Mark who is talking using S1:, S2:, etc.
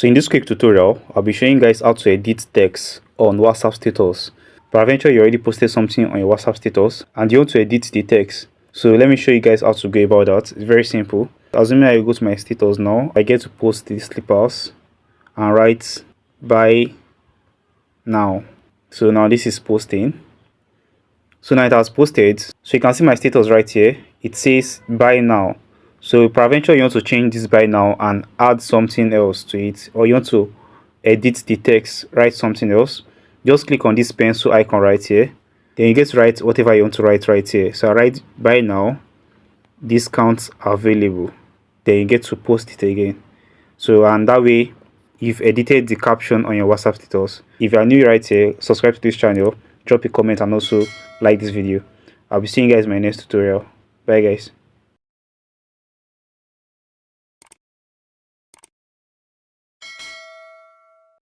S1: So in this quick tutorial, I'll be showing you guys how to edit text on WhatsApp status. Peradventure you already posted something on your WhatsApp status and you want to edit the text. So let me show you guys how to go about that. It's very simple. Assuming I go to my status now, I get to post the slippers and write buy now. So now this is posting. So now it has posted. So you can see my status right here. It says buy now. So peradventure you want to change this buy now and add something else to it, or you want to edit the text, write something else, just click on this pencil icon right here. Then you get to write whatever you want to write right here. So I write buy now, discounts available. Then you get to post it again. So and that way you've edited the caption on your WhatsApp status. If you are new right here, subscribe to this channel, drop a comment and also like this video. I'll be seeing you guys in my next tutorial. Bye guys.